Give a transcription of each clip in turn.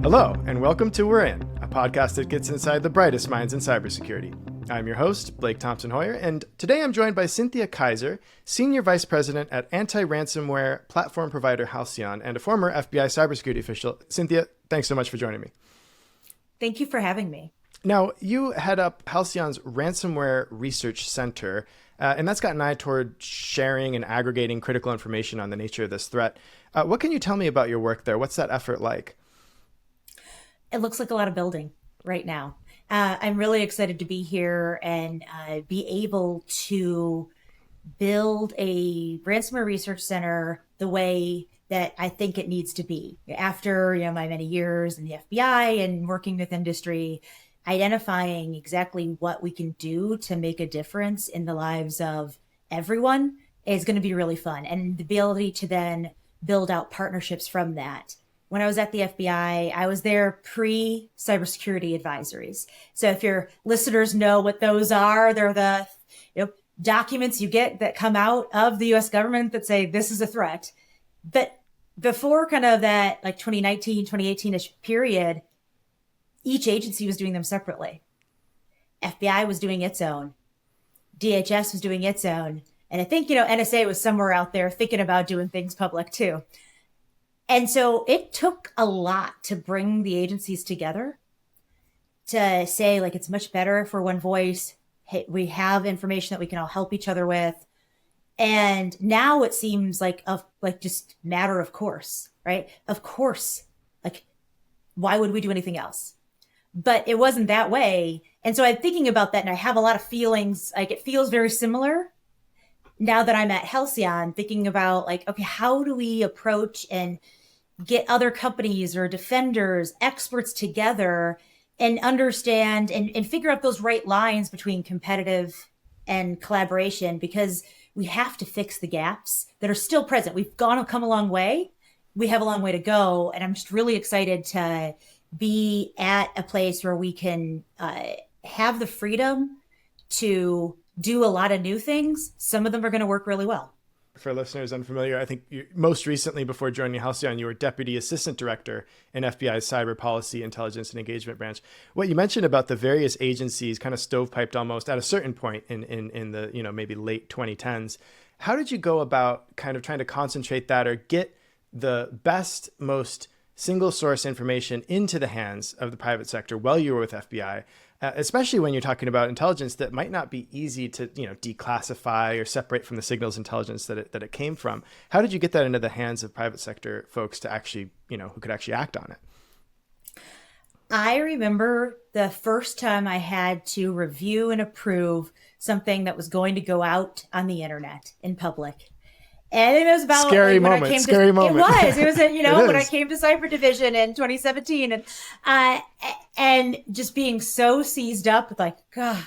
Hello, and welcome to We're In, a podcast that gets inside the brightest minds in cybersecurity. I'm your host, Blake Thompson-Hoyer, and today I'm joined by Cynthia Kaiser, Senior Vice President at anti-ransomware platform provider Halcyon, and a former FBI cybersecurity official. Cynthia, thanks so much for joining me. Thank you for having me. Now, you head up Halcyon's Ransomware Research Center, and that's got an eye toward sharing and aggregating critical information on the nature of this threat. What can you tell me about your work there? What's that effort like? It looks like a lot of building right now. I'm really excited to be here and be able to build a ransomware research center the way that I think it needs to be. After my many years in the FBI and working with industry, identifying exactly what we can do to make a difference in the lives of everyone is going to be really fun. And the ability to then build out partnerships from that. When I was at the FBI, I was there pre-cybersecurity advisories. So if your listeners know what those are, they're the documents you get that come out of the US government that say this is a threat. But before kind of that like 2019, 2018-ish period, each agency was doing them separately. FBI was doing its own. DHS was doing its own. And I think, NSA was somewhere out there thinking about doing things public too. And so it took a lot to bring the agencies together to say, like, it's much better for one voice. Hey, we have information that we can all help each other with. And now it seems like just matter of course, right? Of course, like, why would we do anything else? But it wasn't that way. And so I'm thinking about that and I have a lot of feelings, like it feels very similar now that I'm at Halcyon, thinking about like, okay, how do we approach and get other companies or defenders, experts together and understand and figure out those right lines between competitive and collaboration, because we have to fix the gaps that are still present. We've come a long way. We have a long way to go. And I'm just really excited to be at a place where we can have the freedom to do a lot of new things. Some of them are going to work really well. For listeners unfamiliar, I think most recently, before joining Halcyon, you were Deputy Assistant Director in FBI's Cyber Policy, Intelligence, and Engagement Branch. What you mentioned about the various agencies kind of stovepiped almost at a certain point in the maybe late 2010s, how did you go about kind of trying to concentrate that or get the best, most single source information into the hands of the private sector while you were with FBI? Especially when you're talking about intelligence that might not be easy to, declassify or separate from the signals intelligence that it came from. How did you get that into the hands of private sector folks to actually, who could actually act on it? I remember the first time I had to review and approve something that was going to go out on the internet in public. And it was about scary moment. It was, when I came to Cyber Division in 2017 and just being so seized up with like, God,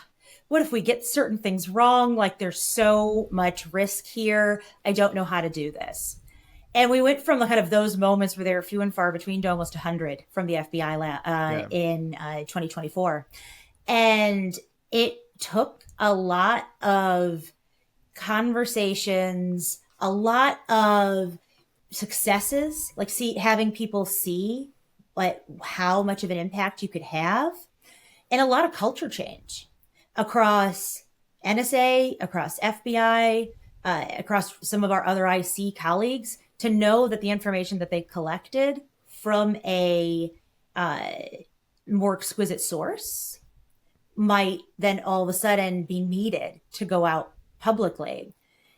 what if we get certain things wrong? Like there's so much risk here. I don't know how to do this. And we went from kind of those moments where they were few and far between to almost 100 from the FBI in 2024. And it took a lot of conversations, a lot of successes, like having people see like how much of an impact you could have, and a lot of culture change across NSA, across FBI, across some of our other IC colleagues, to know that the information that they collected from a more exquisite source might then all of a sudden be needed to go out publicly.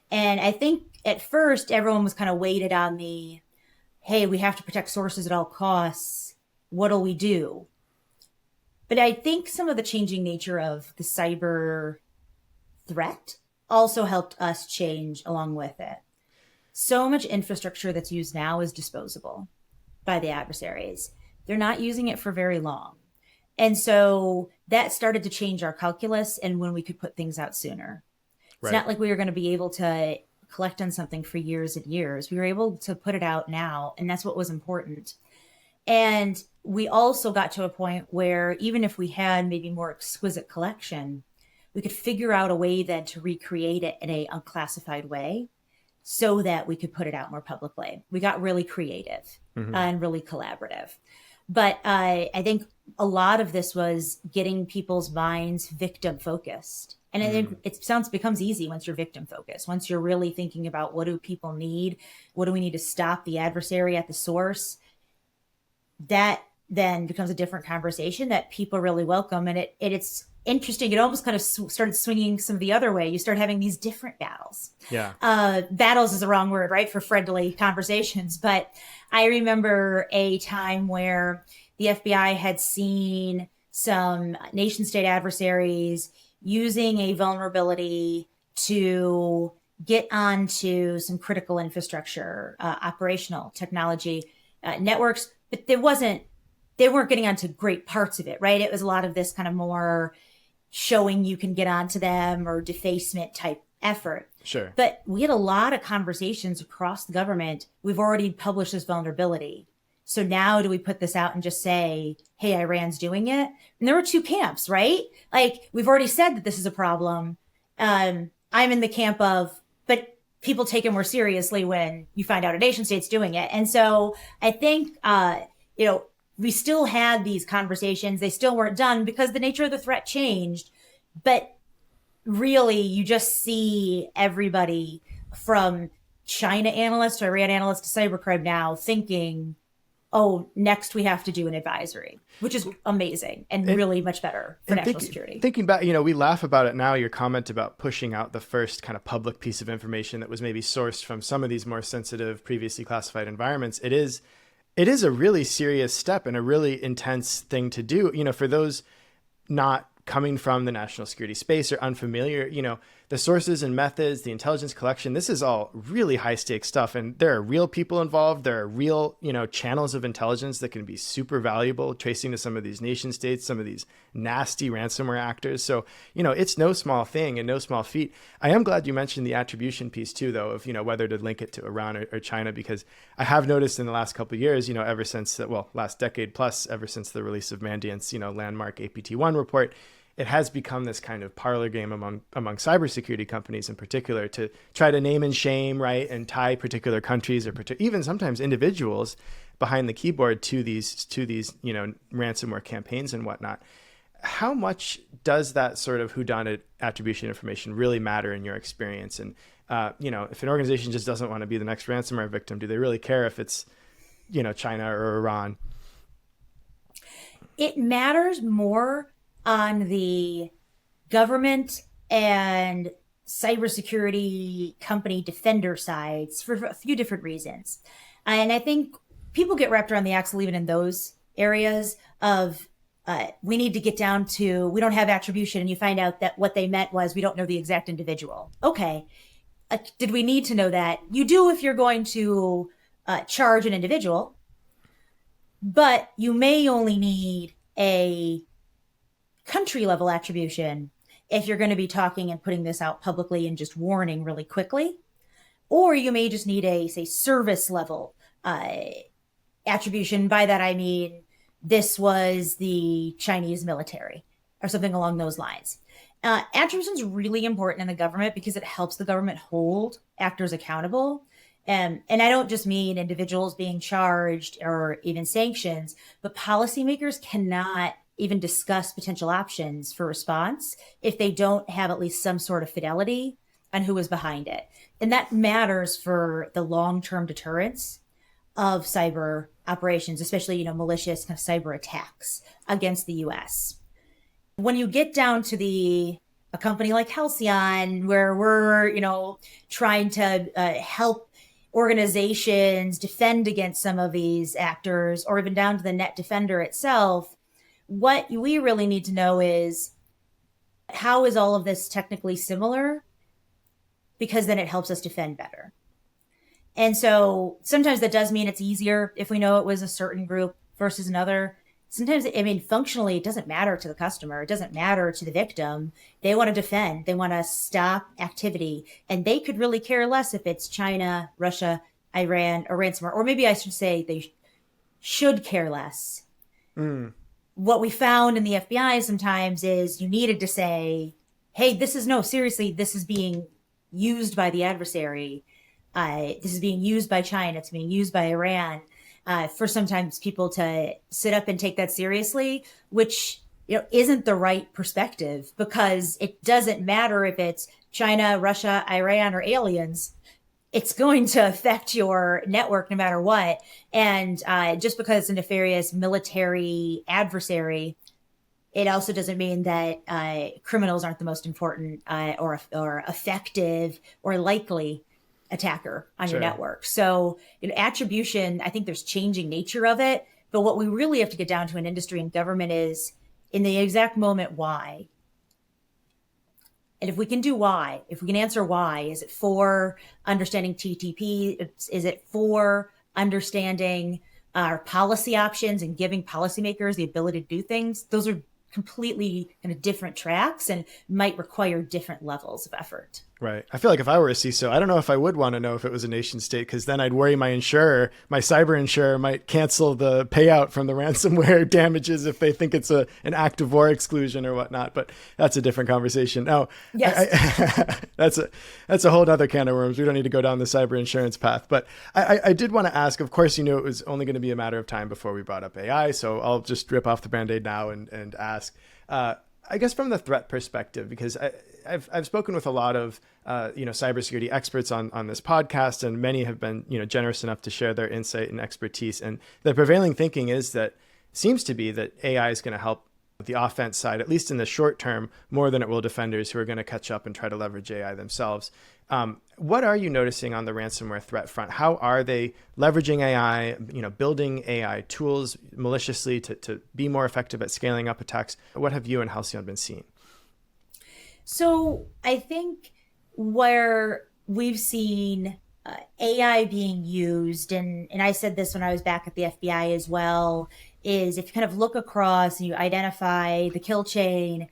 And I think at first, everyone was kind of weighted on hey, we have to protect sources at all costs. What'll we do? But I think some of the changing nature of the cyber threat also helped us change along with it. So much infrastructure that's used now is disposable by the adversaries. They're not using it for very long. And so that started to change our calculus and when we could put things out sooner. It's not like we were going to be able to collect on something for years and years. We were able to put it out now, and that's what was important. And we also got to a point where even if we had maybe more exquisite collection, we could figure out a way then to recreate it in a unclassified way so that we could put it out more publicly. We got really creative and really collaborative. But I think a lot of this was getting people's minds victim focused. And I think becomes easy once you're victim focused. Once you're really thinking about what do people need, what do we need to stop the adversary at the source, that then becomes a different conversation that people really welcome. And it's interesting. It almost kind of started swinging some of the other way. You start having these different battles. Yeah. Battles is the wrong word, right? For friendly conversations. But I remember a time where the FBI had seen some nation state adversaries using a vulnerability to get onto some critical infrastructure, operational technology networks, but they weren't getting onto great parts of it, right? It was a lot of this kind of more showing you can get onto them or defacement type effort. Sure. But we had a lot of conversations across the government. We've already published this vulnerability. So now do we put this out and just say, hey, Iran's doing it? And there were two camps, right? Like, we've already said that this is a problem. I'm in the camp of, but people take it more seriously when you find out a nation state's doing it. And so I think, we still had these conversations. They still weren't done because the nature of the threat changed. But really, you just see everybody from China analysts to Iran analysts to cybercrime now thinking, oh, next we have to do an advisory, which is amazing and really much better for national security. Thinking back, we laugh about it now, your comment about pushing out the first kind of public piece of information that was maybe sourced from some of these more sensitive, previously classified environments. It is a really serious step and a really intense thing to do. For those not coming from the national security space or unfamiliar, the sources and methods, the intelligence collection, this is all really high stakes stuff. And there are real people involved. There are real, channels of intelligence that can be super valuable, tracing to some of these nation states, some of these nasty ransomware actors. So, it's no small thing and no small feat. I am glad you mentioned the attribution piece too, though, of, whether to link it to Iran or China, because I have noticed in the last couple of years, ever since last decade plus, ever since the release of Mandiant's, landmark APT1 report, it has become this kind of parlor game among cybersecurity companies in particular to try to name and shame, right, and tie particular countries or even sometimes individuals behind the keyboard to these ransomware campaigns and whatnot. How much does that sort of whodunit attribution information really matter in your experience? And if an organization just doesn't want to be the next ransomware victim, do they really care if it's China or Iran? It matters more on the government and cybersecurity company defender sides for a few different reasons. And I think people get wrapped around the axle even in those areas of we need to get down to, we don't have attribution, and you find out that what they meant was we don't know the exact individual. Okay. Did we need to know that? You do if you're going to charge an individual, but you may only need a country level attribution if you're going to be talking and putting this out publicly and just warning really quickly. Or you may just need a, say, service level attribution. By that, I mean, this was the Chinese military or something along those lines. Attribution is really important in the government because it helps the government hold actors accountable. And I don't just mean individuals being charged or even sanctions, but policymakers cannot even discuss potential options for response if they don't have at least some sort of fidelity on who is behind it. And that matters for the long-term deterrence of cyber operations, especially, malicious kind of cyber attacks against the US. When you get down to a company like Halcyon, where we're, trying to help organizations defend against some of these actors, or even down to the net defender itself, what we really need to know is, how is all of this technically similar? Because then it helps us defend better. And so sometimes that does mean it's easier if we know it was a certain group versus another. Sometimes, functionally, it doesn't matter to the customer. It doesn't matter to the victim. They want to defend. They want to stop activity. And they could really care less if it's China, Russia, Iran, or ransomware. Or maybe I should say they should care less. What we found in the FBI sometimes is you needed to say, hey, seriously, this is being used by the adversary. This is being used by China. It's being used by Iran. for sometimes people to sit up and take that seriously, which isn't the right perspective, because it doesn't matter if it's China, Russia, Iran, or aliens. It's going to affect your network no matter what. And just because it's a nefarious military adversary, it also doesn't mean that criminals aren't the most important or effective or likely attacker on your network. So attribution, I think there's changing nature of it. But what we really have to get down to in industry and government is, in the exact moment, why? And if we can do why, if we can answer why, is it for understanding TTP? Is it for understanding our policy options and giving policymakers the ability to do things? Those are completely kind of different tracks and might require different levels of effort. Right. I feel like if I were a CISO, I don't know if I would want to know if it was a nation state, because then I'd worry my insurer, my cyber insurer, might cancel the payout from the ransomware damages if they think it's an act of war exclusion or whatnot. But that's a different conversation. Now, yes. That's a whole other can of worms. We don't need to go down the cyber insurance path. But I did want to ask, of course, it was only going to be a matter of time before we brought up AI. So I'll just rip off the Band-Aid now and ask, I guess from the threat perspective, because I've spoken with a lot of cybersecurity experts on this podcast, and many have been generous enough to share their insight and expertise. And the prevailing thinking seems to be that AI is going to help the offense side, at least in the short term, more than it will defenders who are going to catch up and try to leverage AI themselves. What are you noticing on the ransomware threat front? How are they leveraging AI, building AI tools maliciously to be more effective at scaling up attacks? What have you and Halcyon been seeing? So I think where we've seen AI being used, and I said this when I was back at the FBI as well, is if you kind of look across and you identify the kill chain,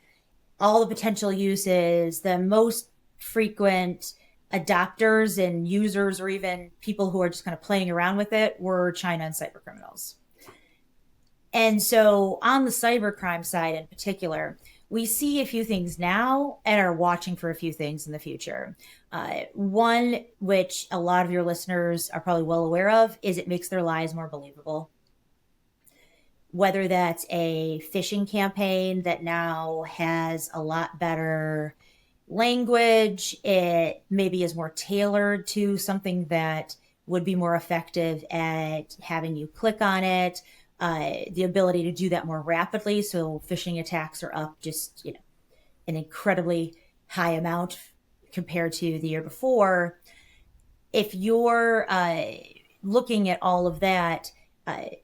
all the potential uses, the most frequent adopters and users, or even people who are just kind of playing around with it, were China and cyber criminals. And so on the cybercrime side in particular, we see a few things now and are watching for a few things in the future. One, which a lot of your listeners are probably well aware of, is it makes their lies more believable. Whether that's a phishing campaign that now has a lot better language, it maybe is more tailored to something that would be more effective at having you click on it, the ability to do that more rapidly. So phishing attacks are up just, an incredibly high amount compared to the year before. If you're looking at all of that,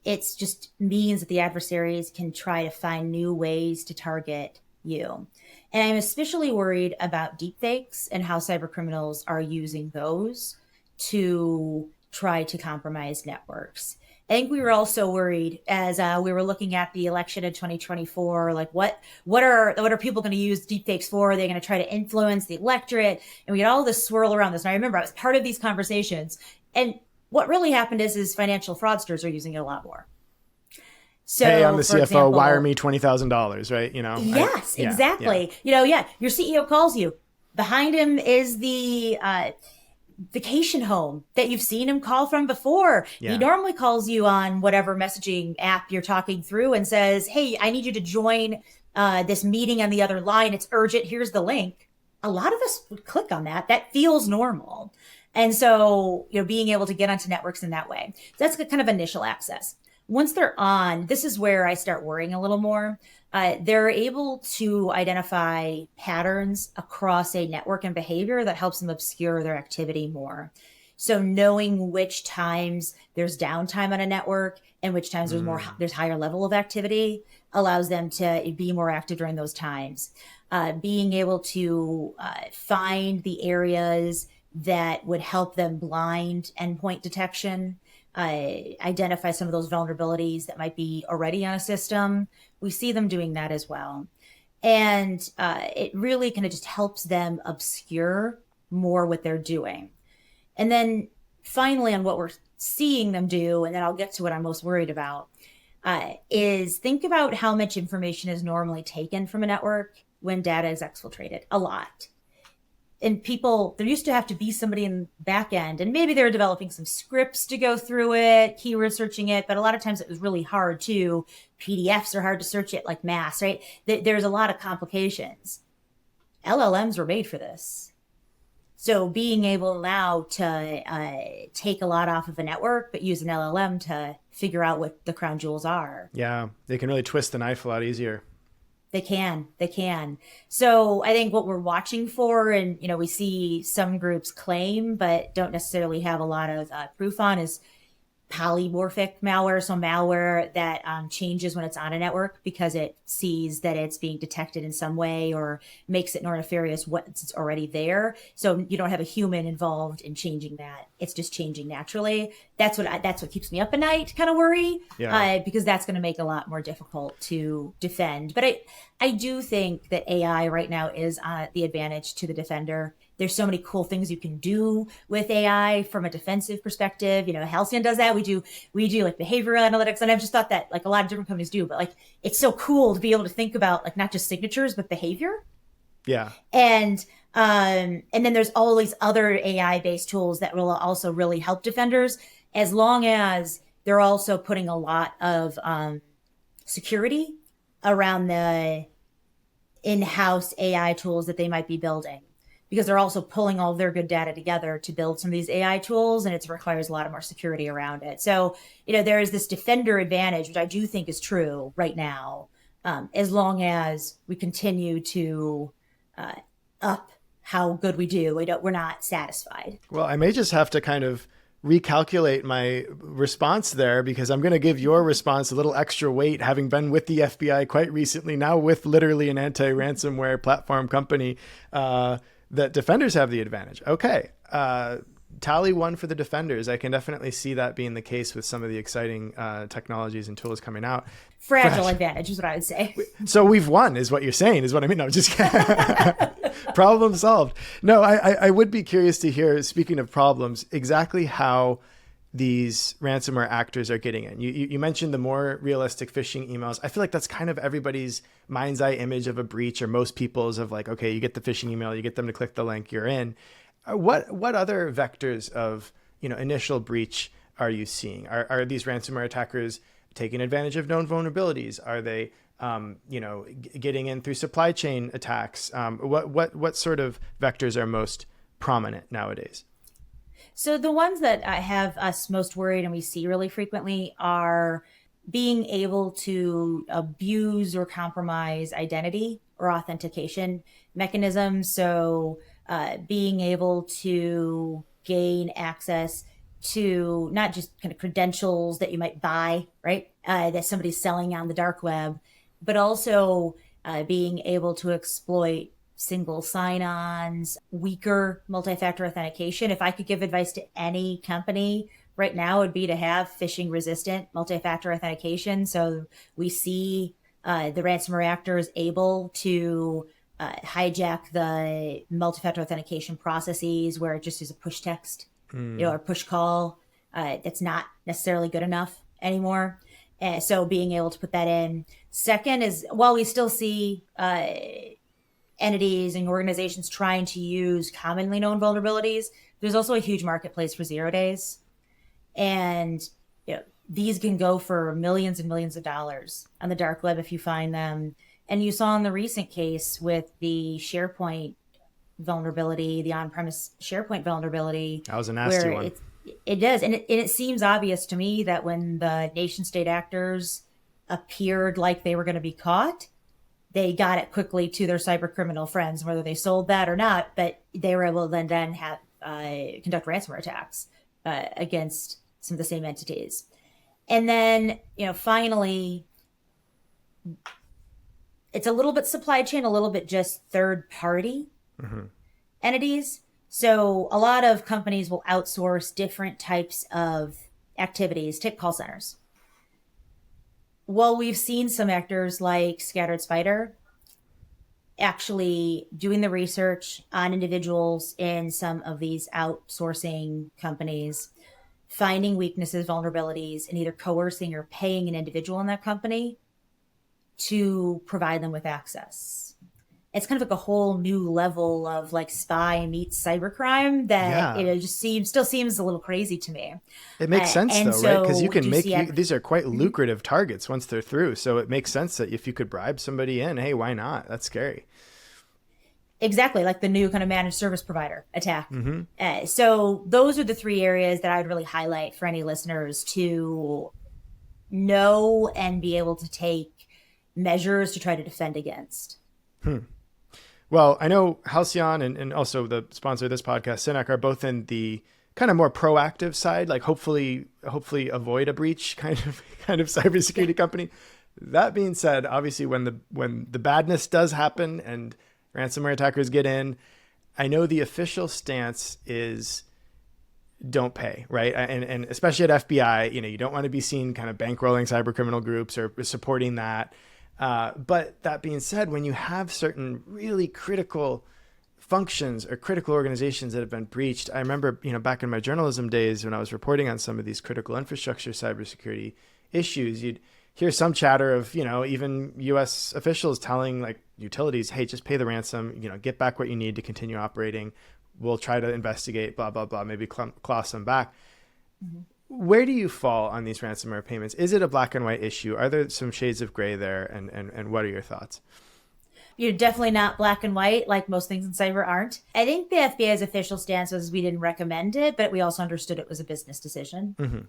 it's just means that the adversaries can try to find new ways to target you. And I'm especially worried about deepfakes and how cyber criminals are using those to try to compromise networks. I think we were also worried as we were looking at the election in 2024, like what are people going to use deepfakes for? Are they going to try to influence the electorate? And we had all this swirl around this. And I remember I was part of these conversations. And what really happened is financial fraudsters are using it a lot more. So, hey, I'm the CFO, example, wire me $20,000, right? Yes, exactly. Yeah. Your CEO calls you. Behind him is the vacation home that you've seen him call from before. Yeah. He normally calls you on whatever messaging app you're talking through and says, hey, I need you to join this meeting on the other line. It's urgent. Here's the link. A lot of us would click on that. That feels normal. And so, being able to get onto networks in that way. So that's kind of initial access. Once they're on, this is where I start worrying a little more. They're able to identify patterns across a network and behavior that helps them obscure their activity more. So knowing which times there's downtime on a network and which times there's higher level of activity allows them to be more active during those times. Being able to find the areas that would help them blind endpoint detection, identify some of those vulnerabilities that might be already on a system. We see them doing that as well. And it really kind of just helps them obscure more what they're doing. And then finally, on what we're seeing them do, and then I'll get to what I'm most worried about, is think about how much information is normally taken from a network when data is exfiltrated. A lot. and people, there used to have to be somebody in back end, and maybe they're developing some scripts to go through it, keyword searching it, but a lot of times it was really hard too. PDFs are hard to search it like mass, right? There's a lot of complications. LLMs were made for this. So being able now to take a lot off of a network, but use an LLM to figure out what the crown jewels are. Yeah, they can really twist the knife a lot easier. They can. They can. So I think what we're watching for, and we see some groups claim, but don't necessarily have a lot of proof on, is polymorphic malware. So malware that changes when it's on a network because it sees that it's being detected in some way or makes it more nefarious once it's already there. So you don't have a human involved in changing that. It's just changing naturally. That's what keeps me up at night, kind of worry, because that's going to make it a lot more difficult to defend. But I do think that AI right now is the advantage to the defender. There's so many cool things you can do with AI from a defensive perspective. Halcyon does that. We do like behavioral analytics. And I've just thought that like a lot of different companies do, but like, it's so cool to be able to think about like not just signatures, but behavior. Yeah. And then there's all these other AI based tools that will also really help defenders, as long as they're also putting a lot of security around the in-house AI tools that they might be building, because they're also pulling all their good data together to build some of these AI tools, and it requires a lot of more security around it. So, there is this defender advantage, which I do think is true right now, as long as we continue to up how good we do. We're not satisfied. Well, I may just have to kind of recalculate my response there, because I'm going to give your response a little extra weight, having been with the FBI quite recently, now with literally an anti-ransomware platform company, that defenders have the advantage. Okay. Tally one for the defenders. I can definitely see that being the case with some of the exciting technologies and tools coming out. Fragile advantage is what I would say. So we've won is what you're saying, is what I mean. No, just problem solved. No, I would be curious to hear, speaking of problems, exactly how these ransomware actors are getting in. You mentioned the more realistic phishing emails. I feel like that's kind of everybody's mind's eye image of a breach, or most people's, of like, okay, you get the phishing email, you get them to click the link, you're in. What other vectors of initial breach are you seeing? Are these ransomware attackers taking advantage of known vulnerabilities? Are they getting in through supply chain attacks? What sort of vectors are most prominent nowadays? So the ones that I have us most worried and we see really frequently are being able to abuse or compromise identity or authentication mechanisms. So being able to gain access to not just kind of credentials that you might buy, right? That somebody's selling on the dark web, but also being able to exploit single sign-ons, weaker multi-factor authentication. If I could give advice to any company right now, it would be to have phishing resistant multi-factor authentication. So we see the ransomware actors able to hijack the multi-factor authentication processes where it just is a push text, or push call. That's not necessarily good enough anymore. So being able to put that in. Second is, while we still see entities and organizations trying to use commonly known vulnerabilities, there's also a huge marketplace for 0 days. And these can go for millions and millions of dollars on the dark web if you find them. And you saw in the recent case with the SharePoint vulnerability, the on-premise SharePoint vulnerability. That was a nasty one. It does. And it seems obvious to me that when the nation state actors appeared like they were going to be caught, they got it quickly to their cyber criminal friends, whether they sold that or not, but they were able to then have conduct ransomware attacks against some of the same entities. And then, finally, it's a little bit supply chain, a little bit just third party entities. So a lot of companies will outsource different types of activities, take call centers. Well, we've seen some actors like Scattered Spider actually doing the research on individuals in some of these outsourcing companies, finding weaknesses, vulnerabilities, and either coercing or paying an individual in that company to provide them with access. it's kind of like a whole new level of like spy meets cybercrime that Yeah. it just still seems a little crazy to me. It makes sense And though, right? Because so you we can do make see these are quite Mhm. lucrative targets once they're through. So it makes sense that if you could bribe somebody in, hey, why not? That's scary. Exactly like the new kind of managed service provider attack. Hmm. So those are the three areas that I would really highlight for any listeners to know and be able to take measures to try to defend against. Well, I know Halcyon and also the sponsor of this podcast, Synack, are both in the kind of more proactive side, like hopefully avoid a breach kind of Yeah. cybersecurity company. That being said, obviously when the badness does happen and ransomware attackers get in, I know the official stance is don't pay, right? And especially at FBI, you don't want to be seen kind of bankrolling cyber criminal groups or supporting that. But that being said, when you have certain really critical functions or critical organizations that have been breached, I remember, back in my journalism days when I was reporting on some of these critical infrastructure cybersecurity issues, you'd hear some chatter of, even U.S. officials telling like utilities, hey, just pay the ransom, get back what you need to continue operating. We'll try to investigate, blah, blah, blah, maybe claw some back. Mhm. Where do you fall on these ransomware payments? Is it a black and white issue? Are there some shades of gray there? And what are your thoughts? You're definitely not black and white like most things in cyber aren't. I think the FBI's official stance was we didn't recommend it, but we also understood it was a business decision Mm-hmm.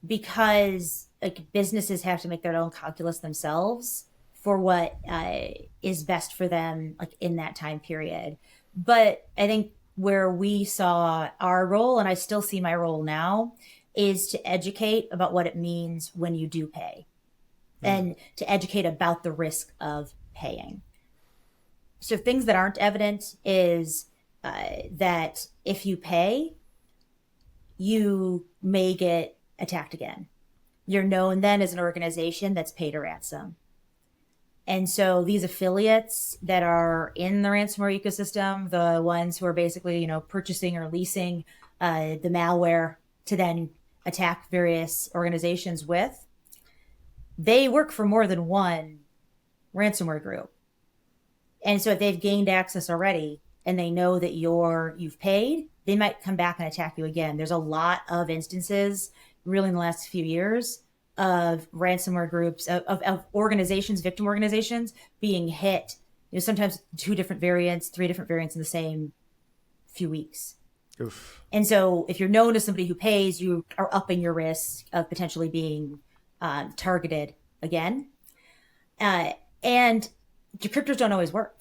because like businesses have to make their own calculus themselves for what is best for them like in that time period. But I think where we saw our role, and I still see my role now, is to educate about what it means when you do pay Mm. and to educate about the risk of paying. So things that aren't evident is that if you pay, you may get attacked again. You're known then as an organization that's paid a ransom. And so these affiliates that are in the ransomware ecosystem, the ones who are basically, purchasing or leasing the malware to then attack various organizations with, they work for more than one ransomware group. And so if they've gained access already and they know that you've paid, they might come back and attack you again. There's a lot of instances really in the last few years of ransomware groups of organizations, victim organizations being hit, sometimes two different variants, three different variants in the same few weeks. Oof. And so if you're known as somebody who pays, you are upping your risk of potentially being targeted again. Uh, and decryptors don't always work.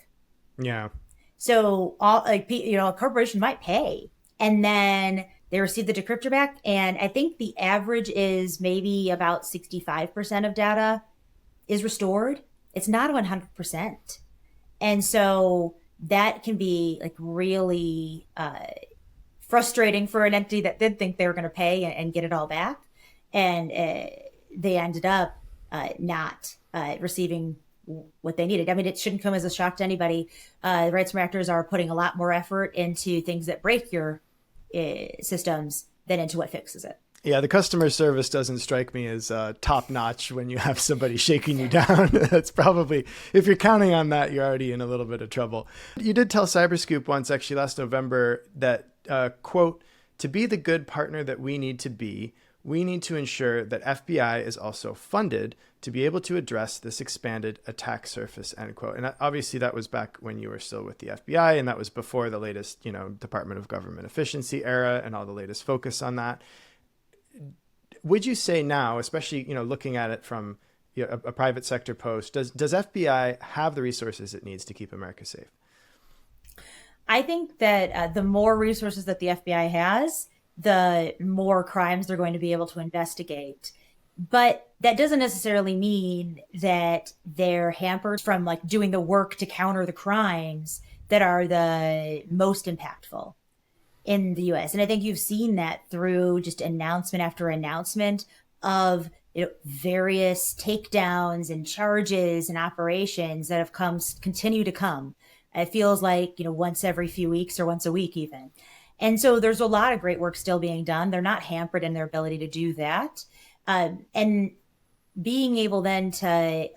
Yeah. So a corporation might pay and then they receive the decryptor back. And I think the average is maybe about 65% of data is restored. It's not 100%. And so that can be like really frustrating for an entity that did think they were going to pay and get it all back. And they ended up not receiving what they needed. I mean, it shouldn't come as a shock to anybody. The ransomware actors are putting a lot more effort into things that break your systems than into what fixes it. Yeah, the customer service doesn't strike me as top notch when you have somebody shaking you down. That's probably, if you're counting on that, you're already in a little bit of trouble. You did tell Cyberscoop once, actually last November, that, quote, to be the good partner that we need to be, we need to ensure that FBI is also funded to be able to address this expanded attack surface, end quote. And obviously that was back when you were still with the FBI, and that was before the latest, Department of Government Efficiency era and all the latest focus on that. Would you say now, especially, looking at it from a private sector post, does FBI have the resources it needs to keep America safe? I think that the more resources that the FBI has, the more crimes they're going to be able to investigate. But that doesn't necessarily mean that they're hampered from like doing the work to counter the crimes that are the most impactful in the US. And I think you've seen that through just announcement after announcement of various takedowns and charges and operations that have continue to come. It feels like, once every few weeks or once a week even. And so there's a lot of great work still being done. They're not hampered in their ability to do that. And being able then to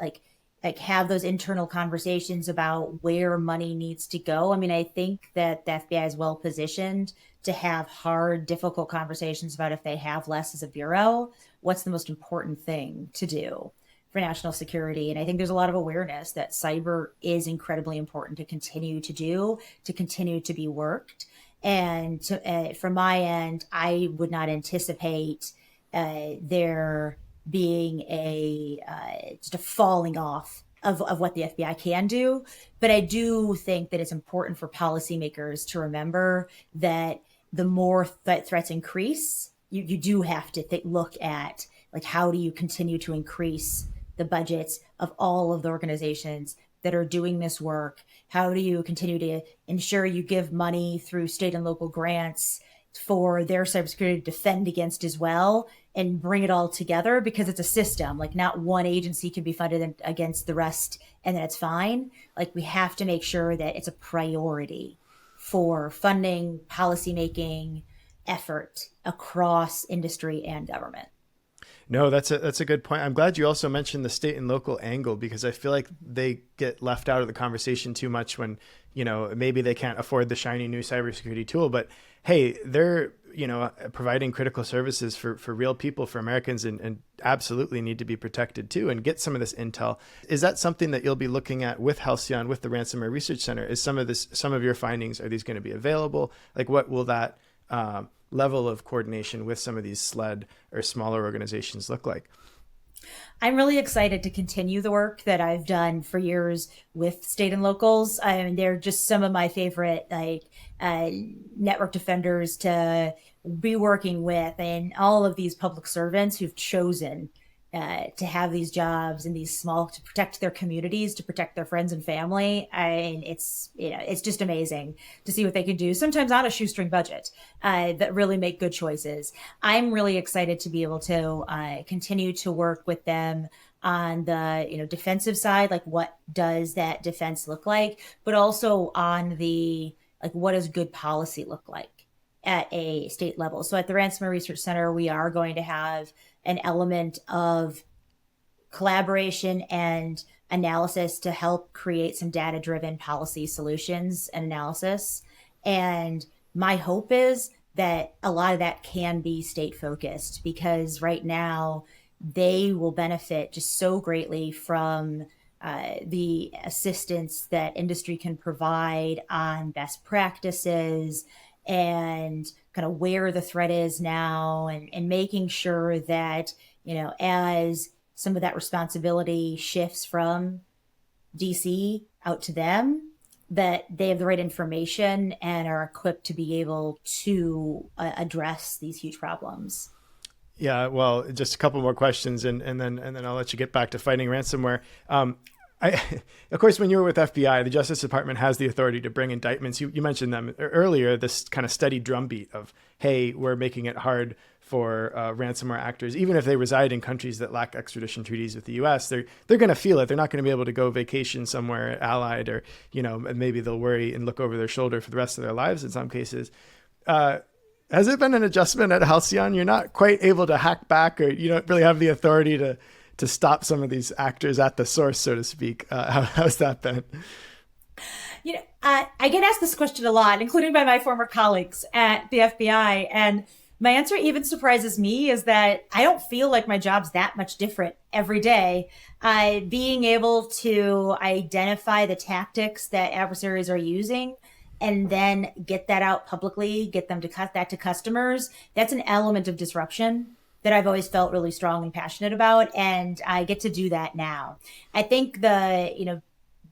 like have those internal conversations about where money needs to go. I mean, I think that the FBI is well positioned to have hard, difficult conversations about if they have less as a bureau, what's the most important thing to do for national security. And I think there's a lot of awareness that cyber is incredibly important to continue to do, to continue to be worked. And from my end, I would not anticipate there being just a falling off of what the FBI can do. But I do think that it's important for policymakers to remember that the more threats increase, you do have to look at like how do you continue to increase the budgets of all of the organizations that are doing this work? How do you continue to ensure you give money through state and local grants for their cybersecurity to defend against as well, and bring it all together, because it's a system. Like not one agency can be funded against the rest and then it's fine. Like we have to make sure that it's a priority for funding, policymaking effort across industry and government. No, that's a good point. I'm glad you also mentioned the state and local angle, because I feel like they get left out of the conversation too much when, maybe they can't afford the shiny new cybersecurity tool, but hey, they're, providing critical services for real people, for Americans, and absolutely need to be protected too, and get some of this intel. Is that something that you'll be looking at with Halcyon, with the Ransomware Research Center? Is some of your findings, are these going to be available? Like what will that, level of coordination with some of these SLED or smaller organizations look like? I'm really excited to continue the work that I've done for years with state and locals. I mean, they're just some of my favorite network defenders to be working with, and all of these public servants who've chosen to have these jobs in these small, to protect their communities, to protect their friends and family. And it's just amazing to see what they can do, sometimes on a shoestring budget, that really make good choices. I'm really excited to be able to continue to work with them on the defensive side, like what does that defense look like, but also on the what does good policy look like at a state level. So at the Ransomware Research Center, we are going to have an element of collaboration and analysis to help create some data-driven policy solutions and analysis. And my hope is that a lot of that can be state-focused, because right now they will benefit just so greatly from the assistance that industry can provide on best practices and kind of where the threat is now, and making sure that, as some of that responsibility shifts from DC out to them, that they have the right information and are equipped to be able to address these huge problems. Yeah, well, just a couple more questions, and then I'll let you get back to fighting ransomware. Of course, when you were with FBI, the Justice Department has the authority to bring indictments. You mentioned them earlier, this kind of steady drumbeat of, hey, we're making it hard for ransomware actors, even if they reside in countries that lack extradition treaties with the U.S., they're going to feel it. They're not going to be able to go vacation somewhere allied, or, maybe they'll worry and look over their shoulder for the rest of their lives in some cases. Has it been an adjustment at Halcyon? You're not quite able to hack back, or you don't really have the authority to stop some of these actors at the source, so to speak. How's that been? I get asked this question a lot, including by my former colleagues at the FBI. And my answer even surprises me, is that I don't feel like my job's that much different every day. Being able to identify the tactics that adversaries are using and then get that out publicly, get them to cut that to customers, that's an element of disruption that I've always felt really strong and passionate about. And I get to do that now. I think the,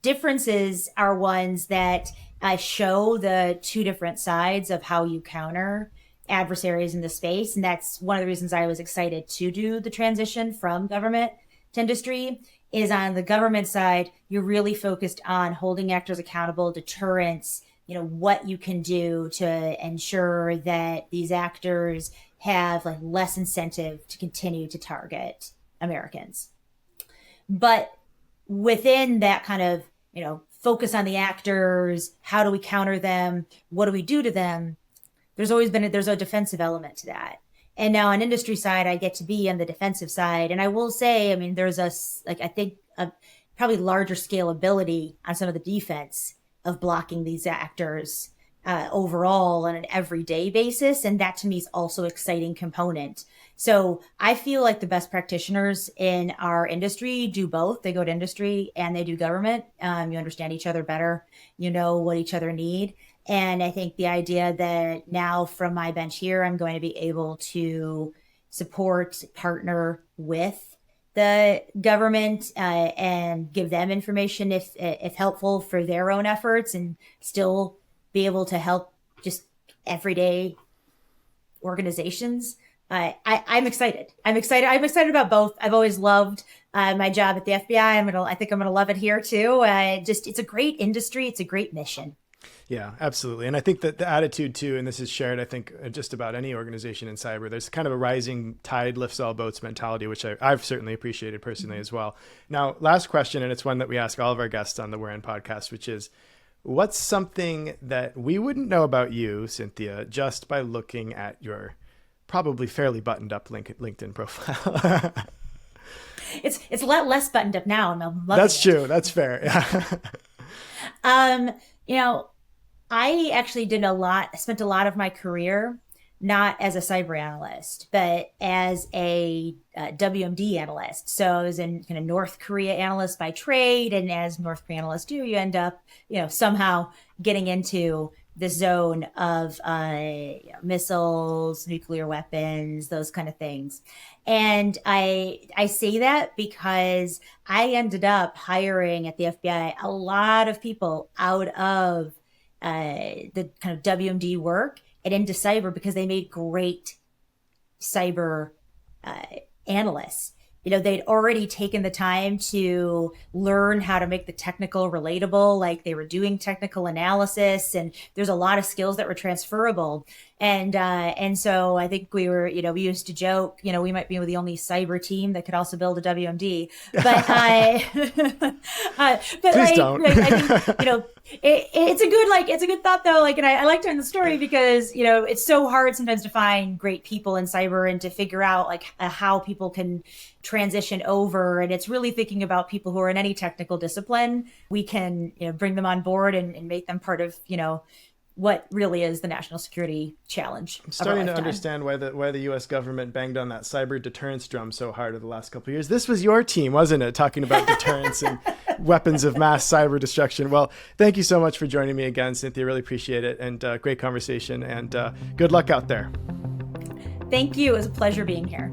differences are ones that show the two different sides of how you counter adversaries in the space. And that's one of the reasons I was excited to do the transition from government to industry. Is on the government side, you're really focused on holding actors accountable, deterrence, what you can do to ensure that these actors have less incentive to continue to target Americans. But within that kind of, focus on the actors, how do we counter them? What do we do to them? There's a defensive element to that. And now on industry side, I get to be on the defensive side. And I will say, I mean, there's I think probably larger scalability on some of the defense of blocking these actors overall on an everyday basis. And that to me is also exciting component. So I feel like the best practitioners in our industry do both. They go to industry and they do government. You understand each other better. You know what each other need. And I think the idea that now from my bench here, I'm going to be able to support, partner with the government and give them information if helpful for their own efforts, and still be able to help just everyday organizations. I'm excited. I'm excited about both. I've always loved my job at the FBI. I think I'm gonna love it here too. It's a great industry. It's a great mission. Yeah, absolutely. And I think that the attitude too, and this is shared, I think, just about any organization in cyber, there's kind of a rising tide lifts all boats mentality, which I've certainly appreciated personally as well. Now, last question, and it's one that we ask all of our guests on the We're In podcast, which is, what's something that we wouldn't know about you, Cynthia, just by looking at your probably fairly buttoned up LinkedIn profile? It's a lot less buttoned up now, and I'm loving That's it. true. That's fair. Yeah. I actually spent a lot of my career not as a cyber analyst, but as a WMD analyst. So I was in kind of North Korea analyst by trade. And as North Korea analysts do, you end up, somehow getting into the zone of missiles, nuclear weapons, those kind of things. And I say that because I ended up hiring at the FBI a lot of people out of the kind of WMD work and into cyber because they made great cyber analysts. They'd already taken the time to learn how to make the technical relatable, like they were doing technical analysis, and there's a lot of skills that were transferable. And so I think we used to joke, we might be the only cyber team that could also build a WMD. But Please don't. It's a good thought though. And I like to end the story because, it's so hard sometimes to find great people in cyber and to figure out how people can transition over. And it's really thinking about people who are in any technical discipline. We can, bring them on board and make them part of, what really is the national security challenge. I'm starting to understand why the U.S. government banged on that cyber deterrence drum so hard over the last couple of years. This was your team, wasn't it? Talking about deterrence and weapons of mass cyber destruction. Well, thank you so much for joining me again, Cynthia. Really appreciate it. And great conversation. And good luck out there. Thank you. It was a pleasure being here.